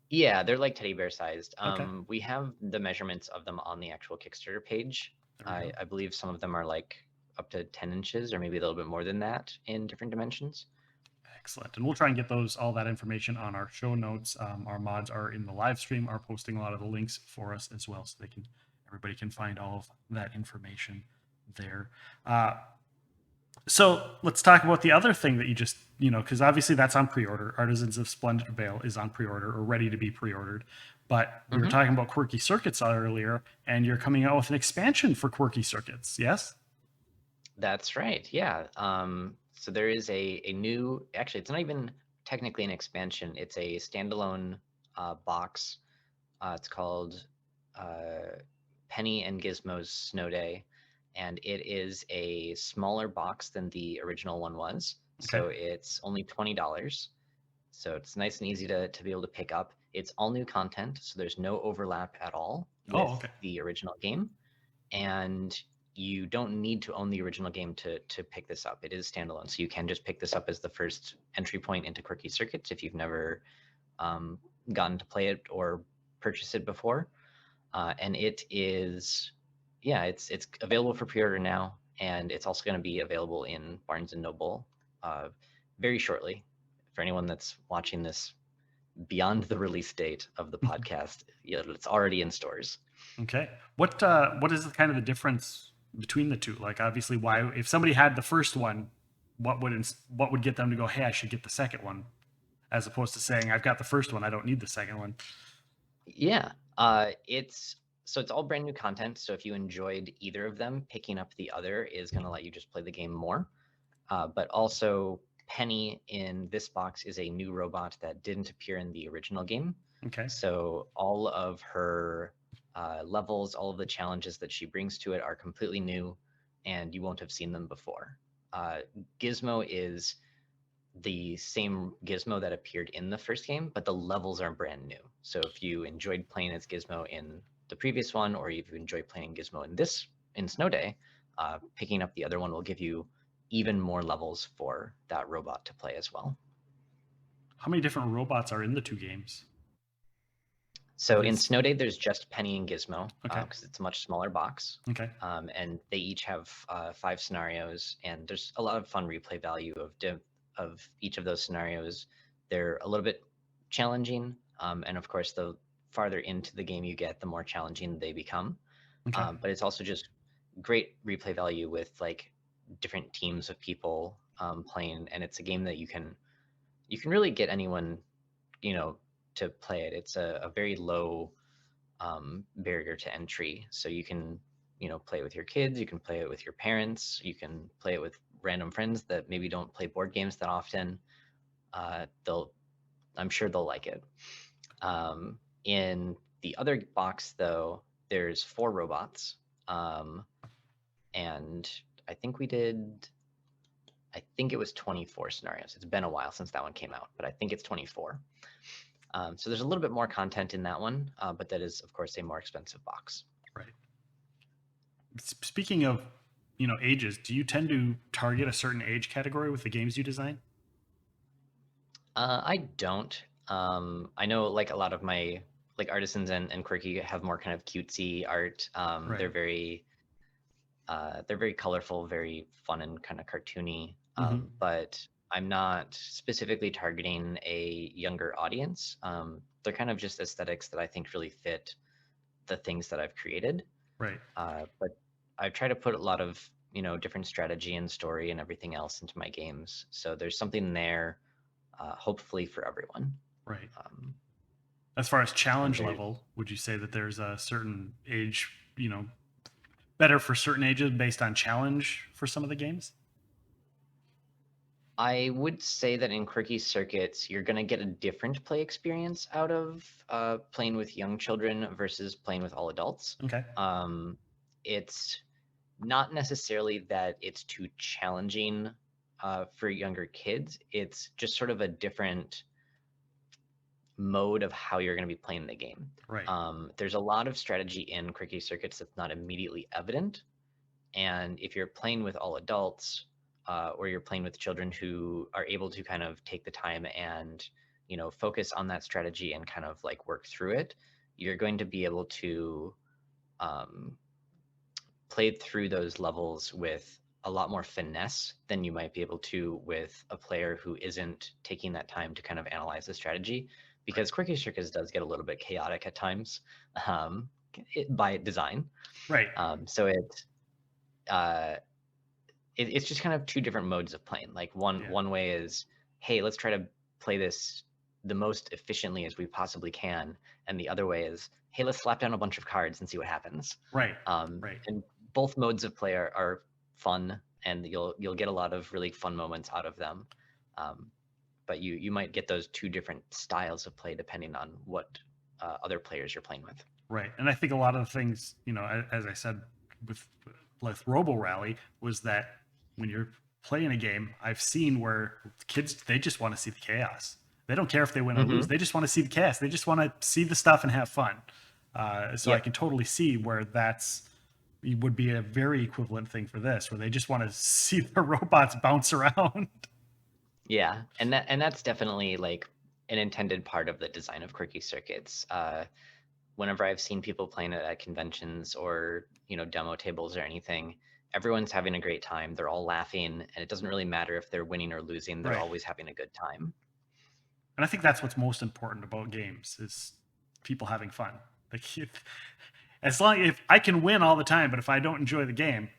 Yeah, they're like teddy bear sized. Okay. We have the measurements of them on the actual Kickstarter page. There we I, go. I believe some of them are like up to 10 inches or maybe a little bit more than that in different dimensions. Excellent. And we'll try and get all that information on our show notes. Our mods are in the live stream, are posting a lot of the links for us as well, so everybody can find all of that information there. So let's talk about the other thing that you just, because obviously that's on pre-order. Artisans of Splendid Veil is on pre-order or ready to be pre-ordered. But we were Hmm. talking about Quirky Circuits earlier, and you're coming out with an expansion for Quirky Circuits, yes? That's right. Yeah. So there is a new, actually, it's not even technically an expansion. It's a standalone box. It's called Penny and Gizmo's Snow Day, and it is a smaller box than the original one was. Okay. So it's only $20. So it's nice and easy to be able to pick up. It's all new content, so there's no overlap at all Oh, with okay. the original game. And you don't need to own the original game to pick this up. It is standalone, so you can just pick this up as the first entry point into Quirky Circuits if you've never um, gotten to play it or purchase it before. And it is, yeah, it's available for pre-order now, and it's also going to be available in Barnes and Noble very shortly. For anyone that's watching this beyond the release date of the podcast, yeah, it's already in stores. Okay. What is kind of the difference between the two? Like, obviously, why if somebody had the first one, what would get them to go, hey, I should get the second one, as opposed to saying, I've got the first one, I don't need the second one. Yeah, it's all brand new content. So if you enjoyed either of them, picking up the other is going to let you just play the game more. But also, Penny in this box is a new robot that didn't appear in the original game. Okay. So all of her levels, all of the challenges that she brings to it are completely new, and you won't have seen them before. Gizmo is the same Gizmo that appeared in the first game, but the levels are brand new. So if you enjoyed playing as Gizmo in the previous one, or if you enjoyed playing Gizmo in Snow Day, picking up the other one will give you even more levels for that robot to play as well. How many different robots are in the two games? So in Snow Day, there's just Penny and Gizmo Okay. because it's a much smaller box. Okay. And they each have 5 scenarios, and there's a lot of fun replay value of each of those scenarios. They're a little bit challenging, and of course, the farther into the game you get, the more challenging they become. Okay. But it's also just great replay value with like different teams of people playing, and it's a game that you can really get anyone, you know, to play it. It's a very low barrier to entry. So you can, play it with your kids, you can play it with your parents, you can play it with random friends that maybe don't play board games that often. I'm sure they'll like it. In the other box, though, there's 4 robots, and I think it was 24 scenarios. It's been a while since that one came out, but I think it's 24. So there's a little bit more content in that one, but that is, of course, a more expensive box. Right. Speaking of, ages, do you tend to target a certain age category with the games you design? I don't. I know like a lot of my like artisans and Quirky have more kind of cutesy art. Right. They're very colorful, very fun and kind of cartoony. Mm-hmm. But I'm not specifically targeting a younger audience. They're kind of just aesthetics that I think really fit the things that I've created. Right. But I try to put a lot of different strategy and story and everything else into my games. So there's something there, hopefully for everyone. Right. Um, As far as and challenge there's level, would you say that there's a certain age, better for certain ages based on challenge for some of the games? I would say that in Quirky Circuits, you're going to get a different play experience out of playing with young children versus playing with all adults. Okay. It's not necessarily that it's too challenging for younger kids. It's just sort of a different mode of how you're going to be playing the game. Right. There's a lot of strategy in Quirky Circuits that's not immediately evident. And if you're playing with all adults, or you're playing with children who are able to kind of take the time and focus on that strategy and kind of like work through it, you're going to be able to play through those levels with a lot more finesse than you might be able to with a player who isn't taking that time to kind of analyze the strategy, because Quirky Circuits does get a little bit chaotic at times, by design. Right. So it's just kind of 2 different modes of playing. Like one way is, hey, let's try to play this the most efficiently as we possibly can, and the other way is, hey, let's slap down a bunch of cards and see what happens. Right. Right. And both modes of play are fun, and you'll get a lot of really fun moments out of them. But you might get those 2 different styles of play depending on what other players you're playing with. Right. And I think a lot of the things, as I said with Robo Rally, was that when you're playing a game, I've seen where kids, they just want to see the chaos. They don't care if they win or lose. They just want to see the chaos. They just want to see the stuff and have fun. So I can totally see where would be a very equivalent thing for this, where they just want to see the robots bounce around. Yeah, and that's definitely like an intended part of the design of Quirky Circuits. Whenever I've seen people playing it at conventions or demo tables or anything, everyone's having a great time. They're all laughing, and it doesn't really matter if they're winning or losing. They're always having a good time. And I think that's what's most important about games is people having fun. Like, as long if I can win all the time, but if I don't enjoy the game,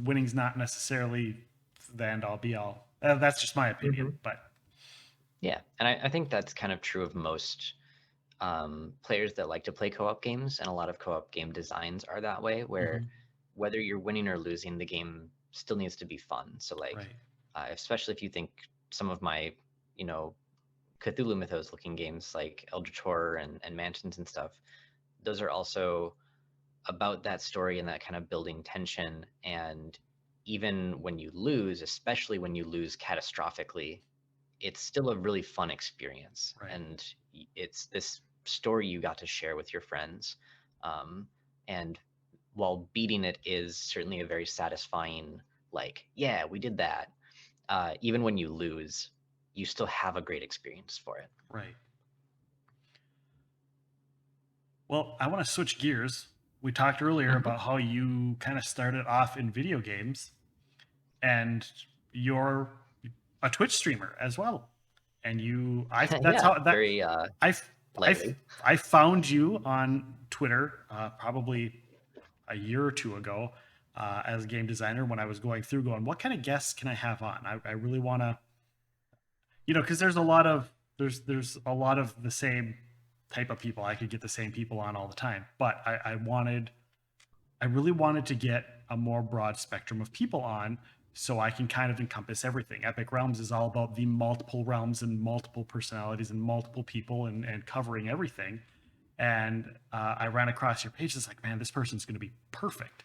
winning's not necessarily the end all be all. That's just my opinion, but yeah, and I think that's kind of true of most players that like to play co-op games, and a lot of co-op game designs are that way, where whether you're winning or losing, the game still needs to be fun. So like, especially if you think some of my Cthulhu Mythos looking games like Eldritch Horror and Mansions and stuff, those are also about that story and that kind of building tension. And even when you lose, especially when you lose catastrophically, it's still a really fun experience. Right. And it's this story you got to share with your friends. And while beating it is certainly a very satisfying, like, yeah, we did that. Even when you lose, you still have a great experience for it. Right. Well, I want to switch gears. We talked earlier Mhm. about how you kind of started off in video games, and you're a Twitch streamer as well. And that's Yeah, how that very I lightly. I found you on Twitter probably a year or two ago as a game designer when I was going through going, what kind of guests can I have on? I really want to, because there's a lot of the same type of people. I could get the same people on all the time, but I really wanted to get a more broad spectrum of people on so I can kind of encompass everything. Epic Realms is all about the multiple realms and multiple personalities and multiple people and covering everything. And I ran across your page. It's like, man, this person's going to be perfect.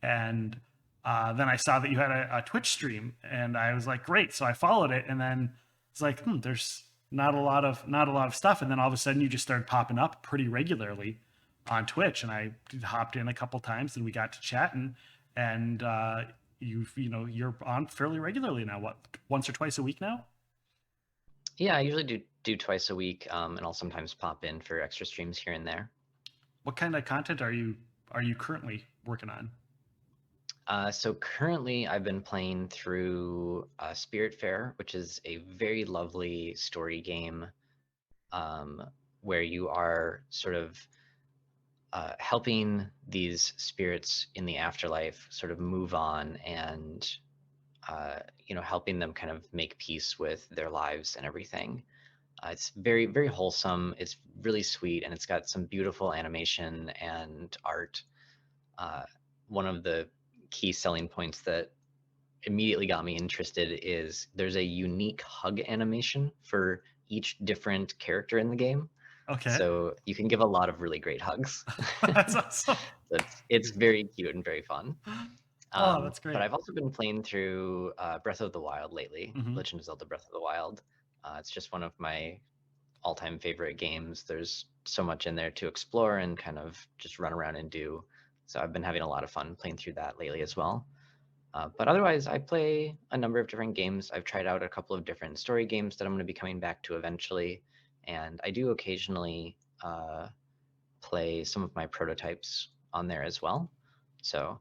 And then I saw that you had a Twitch stream, and I was like, great. So I followed it, and then it's like, there's not a lot of stuff. And then all of a sudden, you just started popping up pretty regularly on Twitch, and I hopped in a couple times, and we got to chatting, and you're on fairly regularly now. What, once or twice a week now? Yeah, I usually do twice a week, and I'll sometimes pop in for extra streams here and there. What kind of content are you currently working on? So currently, I've been playing through Spirit Fair, which is a very lovely story game um, where you are sort of helping these spirits in the afterlife sort of move on and helping them kind of make peace with their lives and everything. It's very, very wholesome. It's really sweet, and it's got some beautiful animation and art. Uh, One of the key selling points that immediately got me interested is there's a unique hug animation for each different character in the game. Okay. So you can give a lot of really great hugs. That's awesome. It's very cute and very fun. Oh, that's But great. I've also been playing through Breath of the Wild lately, Hmm. Legend of Zelda Breath of the Wild. It's just one of my all-time favorite games. There's so much in there to explore and kind of just run around and do. So I've been having a lot of fun playing through that lately as well. But otherwise, I play a number of different games. I've tried out a couple of different story games that I'm going to be coming back to eventually. And I do occasionally play some of my prototypes on there as well. So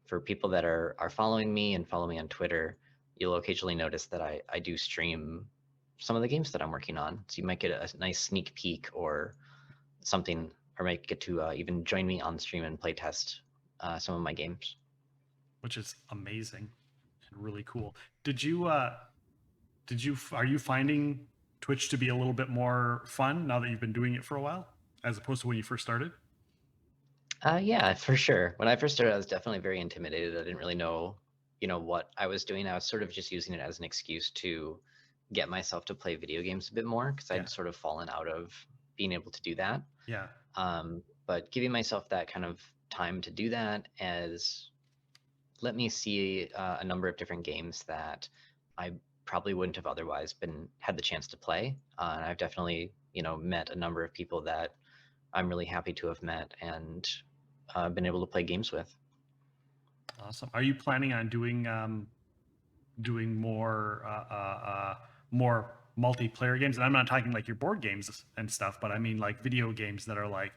for people that are following me and follow me on Twitter, you'll occasionally notice that I do stream some of the games that I'm working on. So you might get a nice sneak peek or something, or might get to even join me on stream and play test some of my games. Which is amazing and really cool. Are you finding Twitch to be a little bit more fun now that you've been doing it for a while, as opposed to when you first started? Yeah, for sure. When I first started, I was definitely very intimidated. I didn't really know, what I was doing. I was sort of just using it as an excuse to get myself to play video games a bit more because Yeah. I'd sort of fallen out of being able to do that. Yeah. But giving myself that kind of time to do that as let me see a number of different games that I probably wouldn't have otherwise been had the chance to play. And I've definitely, met a number of people that I'm really happy to have met and been able to play games with. Awesome. Are you planning on doing more multiplayer games? And I'm not talking like your board games and stuff, but I mean like video games that are like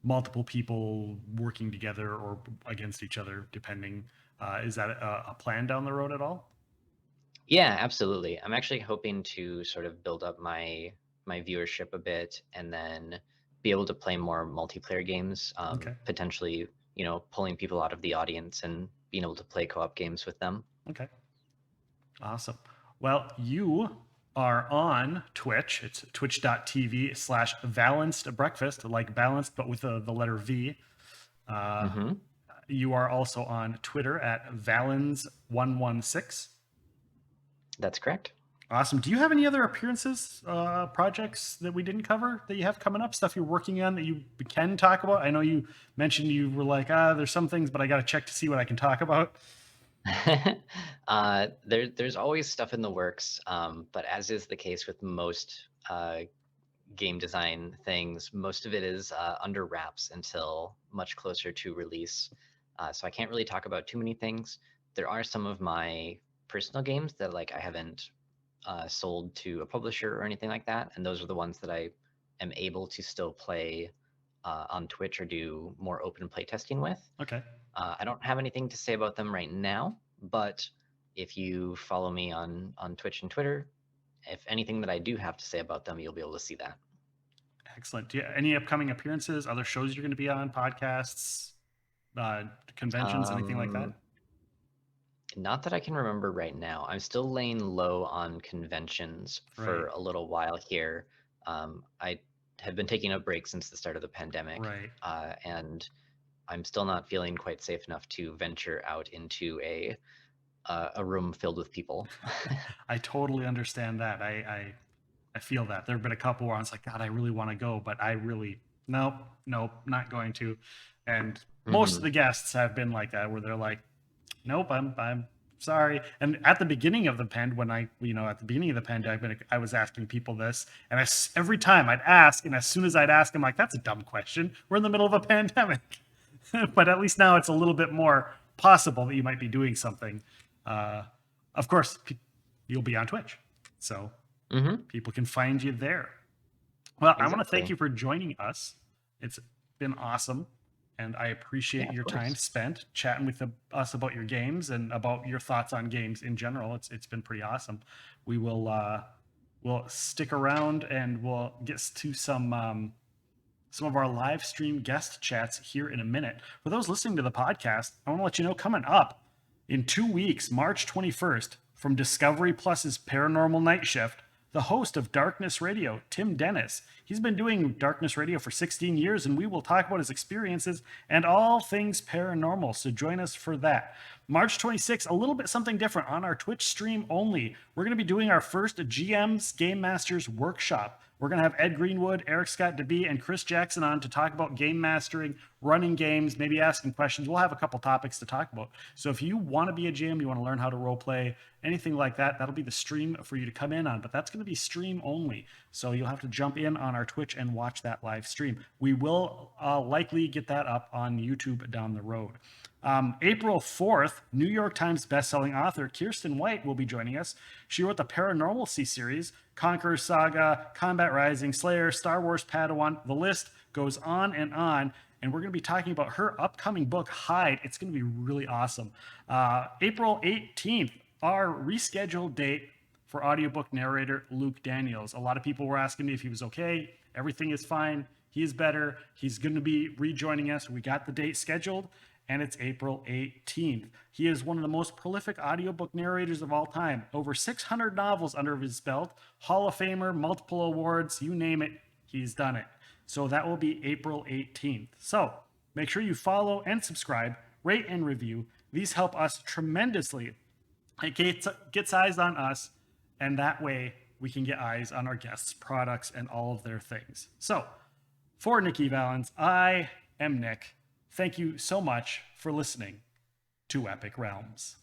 multiple people working together or against each other, depending. Is that a plan down the road at all? Yeah, absolutely. I'm actually hoping to sort of build up my viewership a bit and then be able to play more multiplayer games, Okay. potentially, pulling people out of the audience and being able to play co-op games with them. Okay. Awesome. Well, you are on Twitch. It's twitch.tv/balanced breakfast, like balanced, but with the letter V. Uh, Hmm. you are also on Twitter at Valens116. That's correct. Awesome. Do you have any other appearances, projects that we didn't cover that you have coming up, stuff you're working on that you can talk about? I know you mentioned you were like, there's some things, but I got to check to see what I can talk about. There's always stuff in the works, but as is the case with most game design things, most of it is under wraps until much closer to release. So I can't really talk about too many things. There are some of my personal games that like I haven't sold to a publisher or anything like that, and those are the ones that I am able to still play on Twitch or do more open play testing with. Okay. I don't have anything to say about them right now, but if you follow me on Twitch and Twitter, if anything that I do have to say about them, you'll be able to see that. Excellent. Do you, any upcoming appearances, other shows you're going to be on, podcasts, conventions, anything like that? Not that I can remember right now. I'm still laying low on conventions for Right. a little while here. I have been taking a break since the start of the pandemic, Right. and I'm still not feeling quite safe enough to venture out into a room filled with people. I totally understand that. I feel that. There have been a couple where I was like, God, I really want to go, but I really, nope, not going to. And most of Mhm. the guests have been like that, where they're like, nope, I'm sorry. And at the beginning of the when I, at the beginning of the pandemic, I was asking people this, and every time I'd ask, and as soon as I'd ask, I'm like, that's a dumb question. We're in the middle of a pandemic. But at least now it's a little bit more possible that you might be doing something. Of course, you'll be on Twitch, so Mhm. people can find you there. Well, I want to thank Exactly. you for joining us. It's been awesome, and I Yeah, appreciate of your time course. spent chatting with us about your games and about your thoughts on games in general. It's been pretty awesome. We will we'll stick around and we'll get to some of our live stream guest chats here in a minute. For those listening to the podcast, I want to let you know coming up in 2 weeks, March 21st, from Discovery Plus's Paranormal Night Shift, the host of Darkness Radio, Tim Dennis. He's been doing Darkness Radio for 16 years, and we will talk about his experiences and all things paranormal. So join us for that. March 26th, a little bit something different on our Twitch stream only. We're going to be doing our first GM's Game Masters workshop. We're going to have Ed Greenwood, Eric Scott DeBee, and Chris Jackson on to talk about game mastering, running games, maybe asking questions. We'll have a couple topics to talk about. So if you want to be a GM, you want to learn how to role play, anything like that, that'll be the stream for you to come in on. But that's going to be stream only. So you'll have to jump in on our Twitch and watch that live stream. We will likely get that up on YouTube down the road. April 4th, New York Times bestselling author Kirsten White will be joining us. She wrote the Paranormal series, Conqueror Saga, Combat Rising, Slayer, Star Wars Padawan. The list goes on. And we're going to be talking about her upcoming book, Hide. It's going to be really awesome. April 18th, our rescheduled date for audiobook narrator Luke Daniels. A lot of people were asking me if he was okay. Everything is fine. He is better. He's going to be rejoining us. We got the date scheduled, and it's April 18th. He is one of the most prolific audiobook narrators of all time. Over 600 novels under his belt, Hall of Famer, multiple awards, you name it, he's done it. So that will be April 18th. So make sure you follow and subscribe, rate and review. These help us tremendously. It gets eyes on us, and that way we can get eyes on our guests' products and all of their things. So for Nikki Valens, I am Nick. Thank you so much for listening to Epic Realms.